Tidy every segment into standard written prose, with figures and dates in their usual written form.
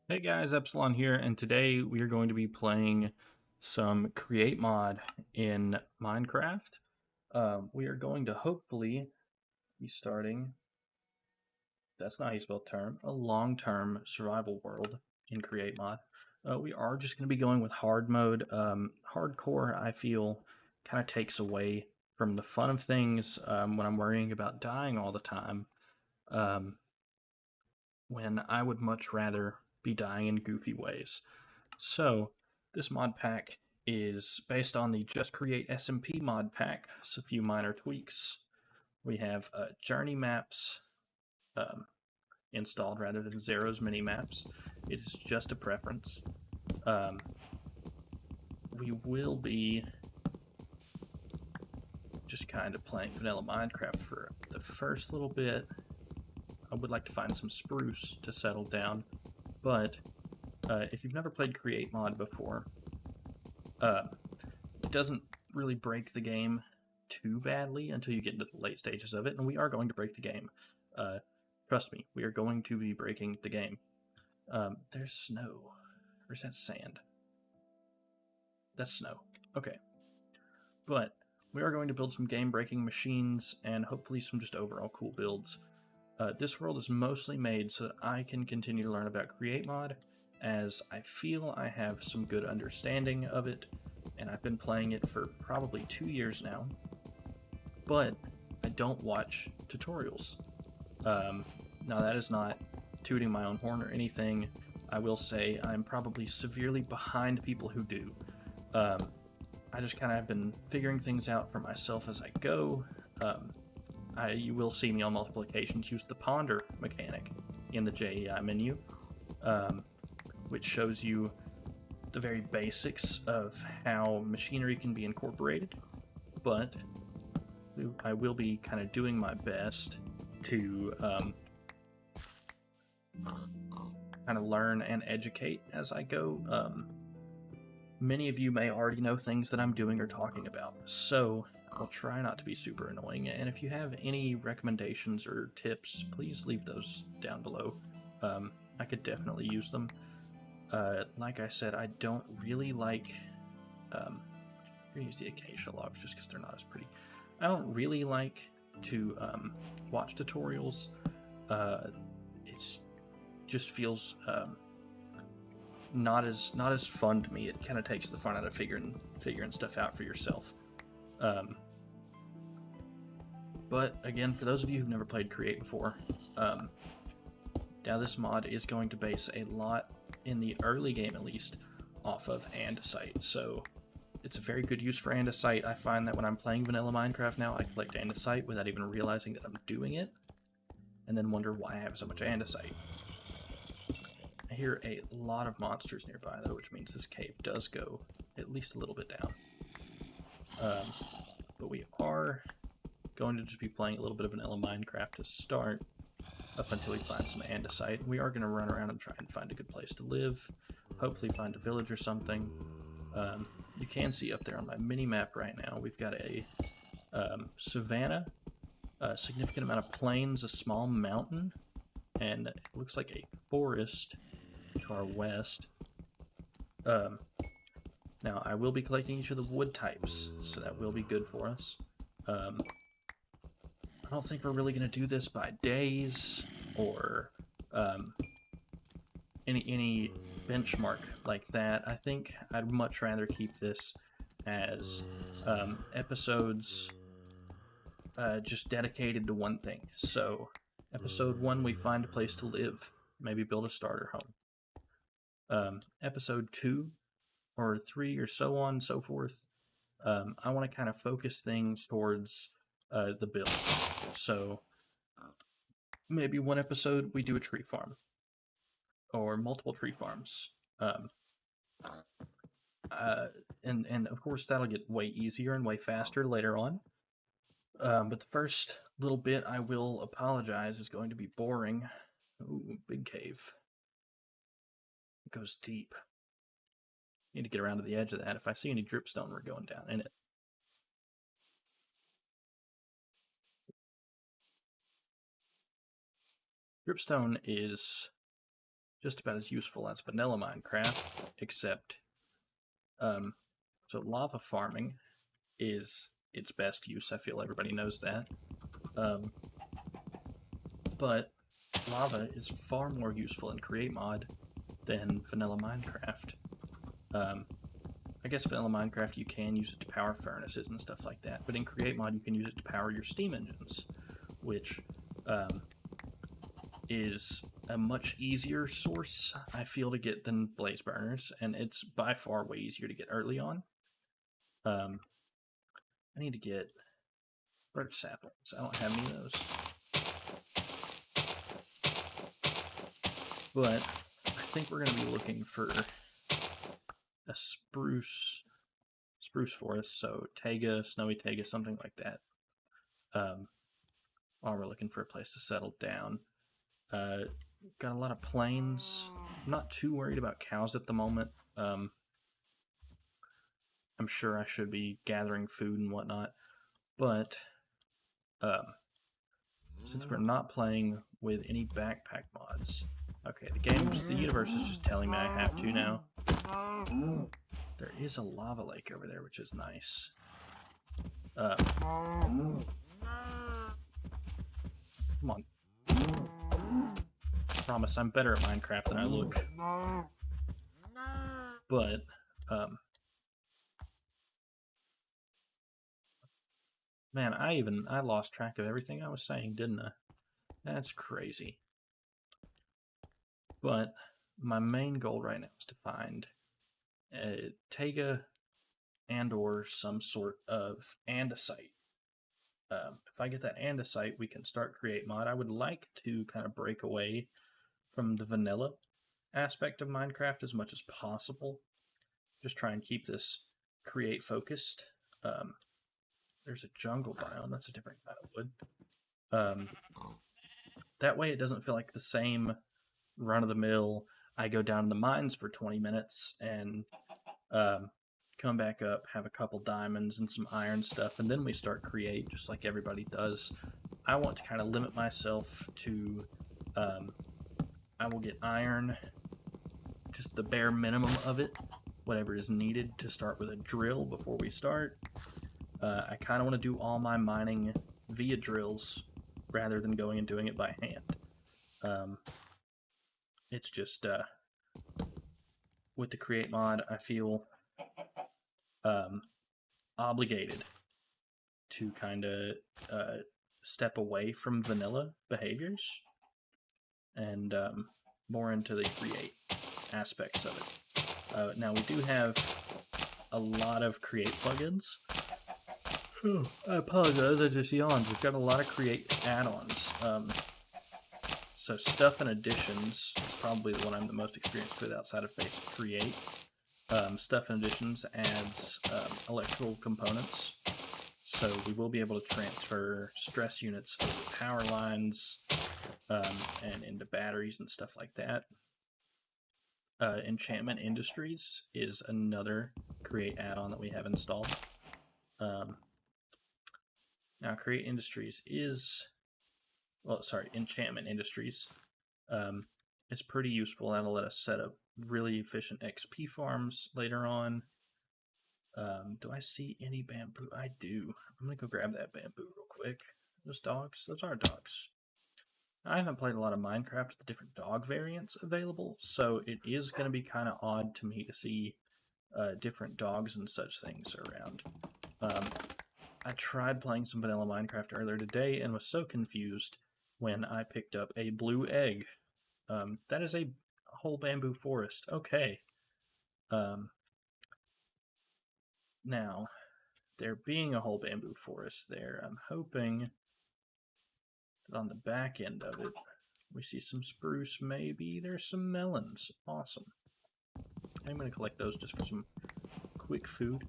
Hey guys, Epsilon here, and today we are going to be playing some Create Mod in Minecraft. We are going to hopefully be starting, that's not how you spell term, a long-term survival world in Create Mod. We are just going to be going with hard mode. Hardcore, I feel, kind of takes away from the fun of things when I'm worrying about dying all the time. Um, when I would much rather be dying in goofy ways. So, this mod pack is based on the Just Create SMP mod pack. It's a few minor tweaks. We have journey maps um, installed rather than Zero's mini maps. It is just a preference. Um, we will be just kind of playing vanilla Minecraft for the first little bit. I would like to find some spruce to settle down, but if you've never played Create Mod before, uh, it doesn't really break the game too badly until you get into the late stages of it, and we are going to break the game. Uh, Trust me, we are going to be breaking the game. There's snow. Or is that sand? That's snow. Okay. But we are going to build some game-breaking machines and hopefully some just overall cool builds. This world is mostly made so that I can continue to learn about Create Mod, as I feel I have some good understanding of it, and I've been playing it for probably 2 years now, but I don't watch tutorials. Um, Now, that is not tooting my own horn or anything. I will say I'm probably severely behind people who do. Um, I just kind of have been figuring things out for myself as I go. Um, you will see me on multiple occasions use the ponder mechanic in the JEI menu, um, which shows you the very basics of how machinery can be incorporated, but I will be kind of doing my best to kind of learn and educate as I go. Many of you may already know things that I'm doing or talking about, so I'll try not to be super annoying. And if you have any recommendations or tips, please leave those down below. I could definitely use them. Like I said, I don't really like. I'm gonna use the acacia logs just because they're not as pretty. I don't really like to watch tutorials. It's just feels not as fun to me. It kind of takes the fun out of figuring stuff out for yourself. Um, but again, for those of you who've never played Create before, um, now this mod is going to base a lot, in the early game at least, off of andesite. So it's a very good use for andesite. I find that when I'm playing vanilla Minecraft now, I collect andesite without even realizing that I'm doing it, and then wonder why I have so much andesite. I hear a lot of monsters nearby, though, which means this cave does go at least a little bit down. But we are going to just be playing a little bit of vanilla Minecraft to start, up until we find some andesite. We are going to run around and try and find a good place to live, hopefully find a village or something. You can see up there on my mini-map right now, we've got a savanna, a significant amount of plains, a small mountain, and it looks like a forest to our west. Now, I will be collecting each of the wood types, so that will be good for us. I don't think we're really going to do this by days or um, any benchmark like that. I think I'd much rather keep this as episodes just dedicated to one thing. So, episode 1, we find a place to live, maybe build a starter home. Episode 2 or 3 or so on and so forth, I want to kind of focus things towards the builds. So maybe one episode we do a tree farm or multiple tree farms. Um, uh, and of course that'll get way easier and way faster later on. But the first little bit, I will apologize, is going to be boring. Ooh, big cave. It goes deep. Need to get around to the edge of that. If I see any dripstone, we're going down in it. Dripstone is just about as useful as vanilla Minecraft, except so lava farming is its best use. I feel everybody knows that. But lava is far more useful in Create Mod than vanilla Minecraft. I guess vanilla Minecraft you can use it to power furnaces and stuff like that, but in Create Mod you can use it to power your steam engines, which is a much easier source, I feel, to get than blaze burners, and it's by far way easier to get early on. I need to get birch saplings. I don't have any of those. But I think we're going to be looking for a spruce forest, so taiga, snowy taiga, something like that. While we're looking for a place to settle down. Got a lot of plains. I'm not too worried about cows at the moment. I'm sure I should be gathering food and whatnot, but since we're not playing with any backpack mods, okay, the universe is just telling me I have to now. There is a lava lake over there, which is nice. Come on. I promise I'm better at Minecraft than I look. But, man, I lost track of everything I was saying, didn't I? That's crazy. But my main goal right now is to find a taiga and or some sort of andesite. If I get that andesite, we can start Create Mod. I would like to kind of break away from the vanilla aspect of Minecraft as much as possible. Just try and keep this create focused. There's a jungle biome. That's a different kind of wood. That way it doesn't feel like the same run-of-the-mill, I go down to the mines for 20 minutes and come back up, have a couple diamonds and some iron stuff, and then we start Create just like everybody does. I want to kind of limit myself to, I will get iron, just the bare minimum of it, whatever is needed to start with a drill before we start. I kind of want to do all my mining via drills rather than going and doing it by hand. It's just, with the Create Mod, I feel obligated to kind of step away from vanilla behaviors and more into the Create aspects of it. Now, we do have a lot of Create plugins. Oh, I apologize, I just yawned. We've got a lot of Create add-ons. So Stuff and Additions is probably the one I'm the most experienced with outside of basic Create. Stuff and Additions adds electrical components, so we will be able to transfer stress units over power lines and into batteries and stuff like that. Enchantment Industries is another Create add-on that we have installed. Now, Create Industries is, Enchantment Industries is pretty useful. That'll let us set up really efficient XP farms later on. Do I see any bamboo? I do. I'm gonna go grab that bamboo real quick. Those dogs, those are dogs. I haven't played a lot of Minecraft with the different dog variants available, so it is going to be kind of odd to me to see different dogs and such things around. I tried playing some vanilla Minecraft earlier today and was so confused when I picked up a blue egg. That is a whole bamboo forest. Okay. Now, there being a whole bamboo forest there, I'm hoping that on the back end of it, we see some spruce, maybe there's some melons. Awesome. I'm going to collect those just for some quick food.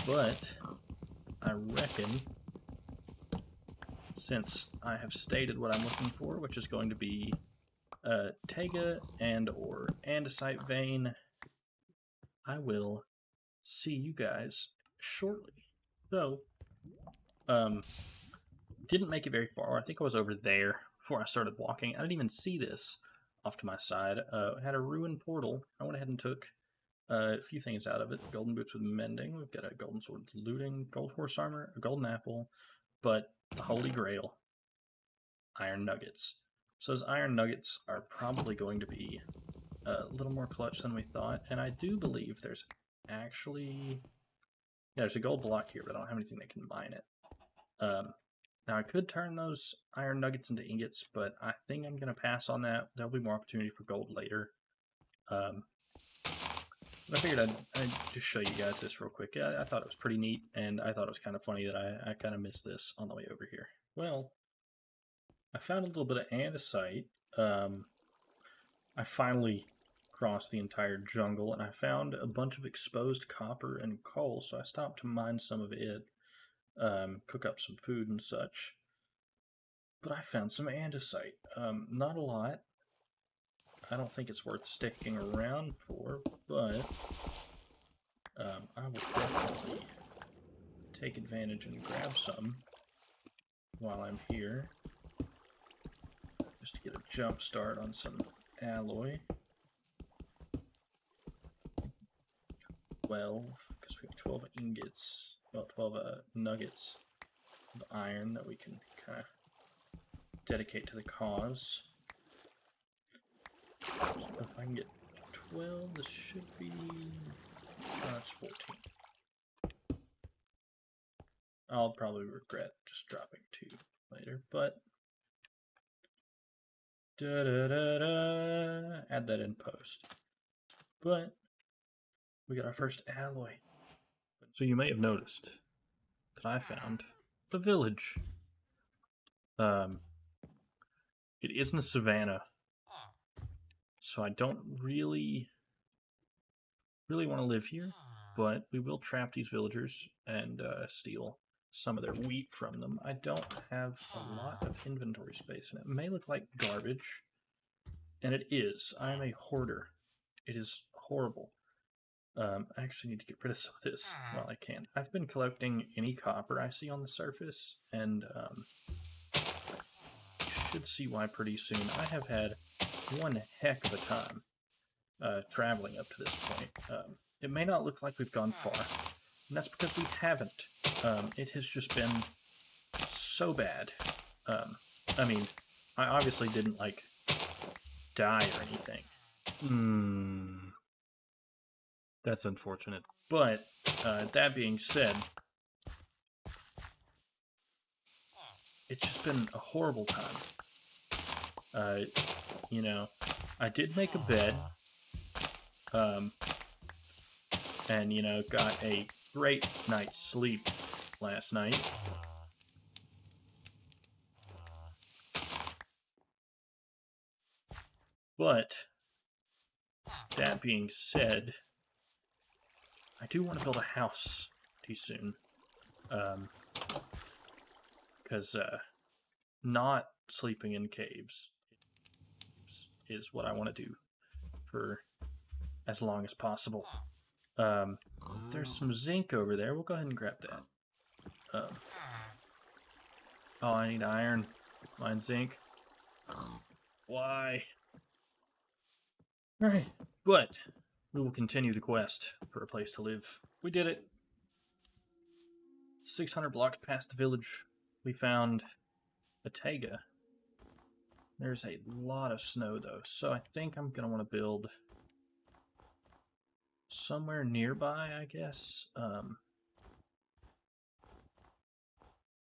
But I reckon, since I have stated what I'm looking for, which is going to be taiga and or andesite vein, I will see you guys shortly. So, didn't make it very far. I think I was over there before I started walking. I didn't even see this off to my side. Had a ruined portal. I went ahead and took a few things out of it. Golden boots with mending. We've got a golden sword with looting, gold horse armor, a golden apple, but the holy grail, iron nuggets. So those iron nuggets are probably going to be a little more clutch than we thought, and I do believe there's actually... Yeah, there's a gold block here, but I don't have anything that can mine it. Now, I could turn those iron nuggets into ingots, but I think I'm going to pass on that. There'll be more opportunity for gold later. But I figured I'd just show you guys this real quick. I thought it was pretty neat, and I thought it was kind of funny that I kind of missed this on the way over here. Well, I found a little bit of andesite. I finally crossed the entire jungle, and I found a bunch of exposed copper and coal, so I stopped to mine some of it, cook up some food and such. But I found some andesite. Not a lot. I don't think it's worth sticking around for, but I will definitely take advantage and grab some while I'm here, just to get a jump start on some alloy. 12, because we have 12 ingots, well, 12 nuggets of iron that we can kind of dedicate to the cause. So if I can get 12, this should be... Oh, that's 14. I'll probably regret just dropping 2 later, but... Add that in post. But we got our first alloy. So you may have noticed that I found the village. It isn't a savanna, so I don't really want to live here, but we will trap these villagers and steal some of their wheat from them. I don't have a lot of inventory space, and it may look like garbage, and it is. I am a hoarder. It is horrible. I actually need to get rid of some of this while I can. I've been collecting any copper I see on the surface, and you should see why pretty soon. I have had one heck of a time traveling up to this point. It may not look like we've gone far, and that's because we haven't. It has just been so bad. I mean, I obviously didn't, like, die or anything. That's unfortunate. But, that being said, it's just been a horrible time. You know, I did make a bed, and, you know, got a great night's sleep last night. But, that being said, I do want to build a house pretty soon. Because not sleeping in caves is what I want to do for as long as possible. There's some zinc over there. We'll go ahead and grab that. Oh, I need iron. Mine zinc. Why? Alright, but we will continue the quest for a place to live. We did it. 600 blocks past the village, we found a taiga. There's a lot of snow, though, so I think I'm going to want to build somewhere nearby, I guess.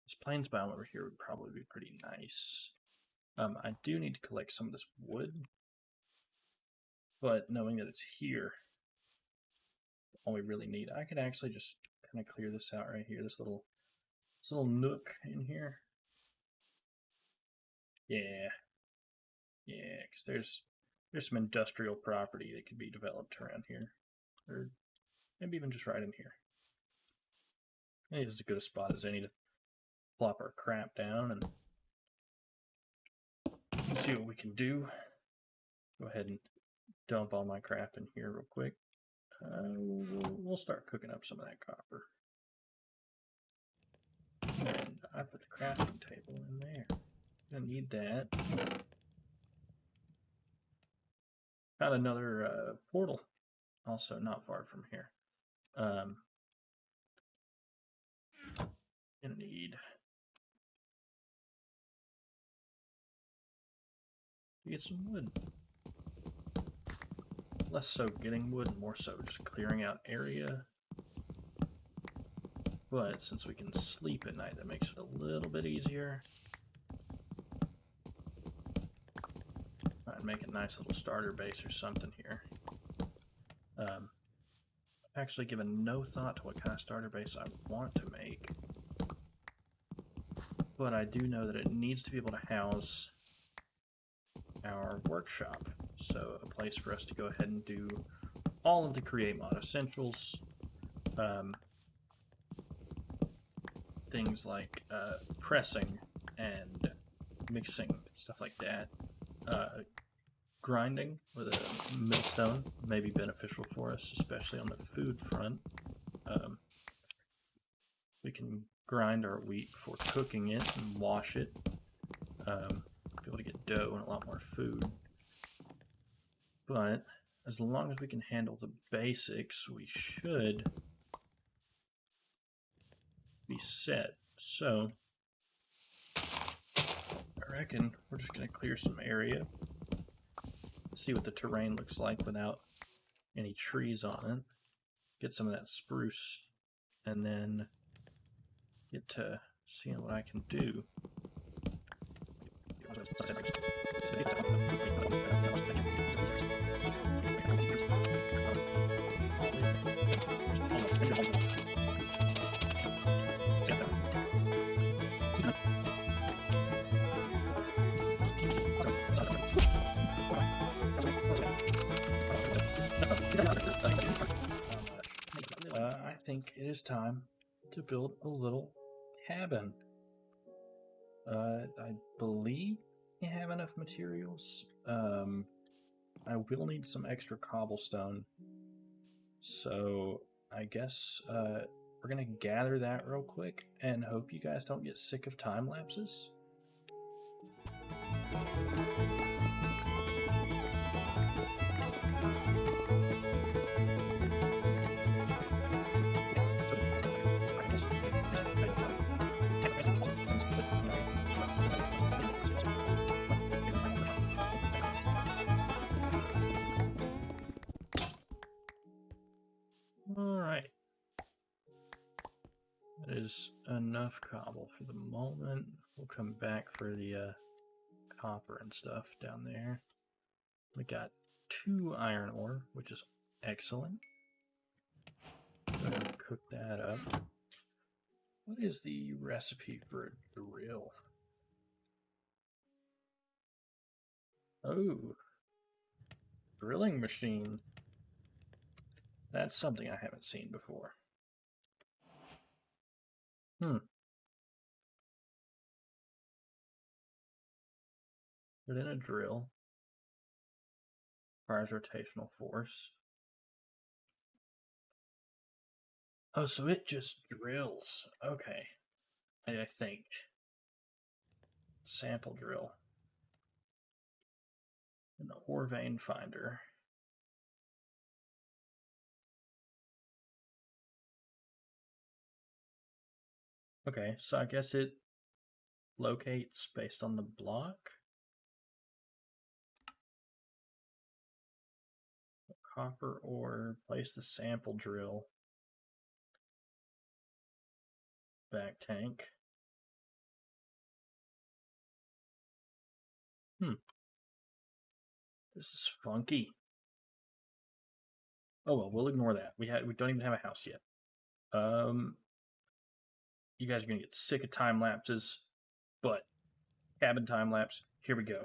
This plains biome over here would probably be pretty nice. I do need to collect some of this wood, but knowing that it's here, all we really need, I could actually just kind of clear this out right here, this little nook in here. Yeah, because there's some industrial property that could be developed around here, or maybe even just right in here. I think this is as good a spot as any to plop our crap down and see what we can do. Go ahead and dump all my crap in here real quick. We'll start cooking up some of that copper. And I put the crafting table in there. Gonna need that. Found another portal, also not far from here. Gonna need to get some wood. Less so getting wood, more so just clearing out area. But since we can sleep at night, that makes it a little bit easier. I'd make a nice little starter base or something here. I've actually given no thought to what kind of starter base I want to make. But I do know that it needs to be able to house our workshop. So a place for us to go ahead and do all of the Create Mod essentials. Things like pressing and mixing, stuff like that. Grinding with a millstone may be beneficial for us, especially on the food front. We can grind our wheat before cooking it and wash it. Be able to get dough and a lot more food. But as long as we can handle the basics, we should be set. So I reckon we're just going to clear some area, see what the terrain looks like without any trees on it, get some of that spruce, and then get to seeing what I can do. I think it is time to build a little cabin. I believe I have enough materials. I will need some extra cobblestone. So I guess we're going to gather that real quick and hope you guys don't get sick of time lapses. Alright. That is enough cobble for the moment. We'll come back for the copper and stuff down there. We got 2 iron ore, which is excellent. Gonna cook that up. What is the recipe for a drill? Oh, drilling machine. That's something I haven't seen before. Put in a drill. Requires rotational force. Oh, so it just drills. Okay. I think. Sample drill. An ore vein finder. Okay, so I guess it locates based on the block. Copper ore, place the sample drill. Back tank. This is funky. Oh well, we'll ignore that. We don't even have a house yet. You guys are gonna get sick of time lapses, but cabin time lapse. Here we go.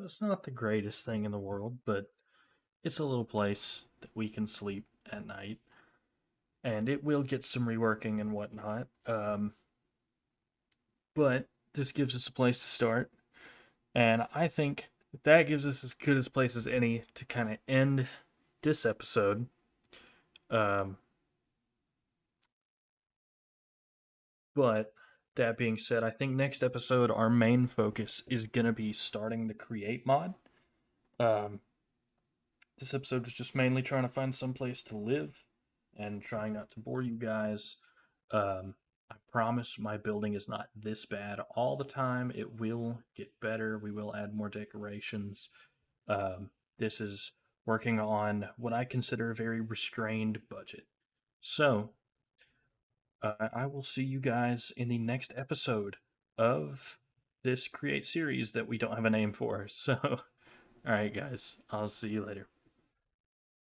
it's not the greatest thing in the world, but it's a little place that we can sleep at night, and it will get some reworking and whatnot. But this gives us a place to start, and I think that gives us as good a place as any to kind of end this episode. Um, but that being said, I think next episode our main focus is gonna be starting the create mod. Um, this episode was just mainly trying to find some place to live and trying not to bore you guys. I promise my building is not this bad all the time. It will get better. We will add more decorations. This is working on what I consider a very restrained budget. So, I will see you guys in the next episode of this Create series that we don't have a name for. So, all right, guys, I'll see you later.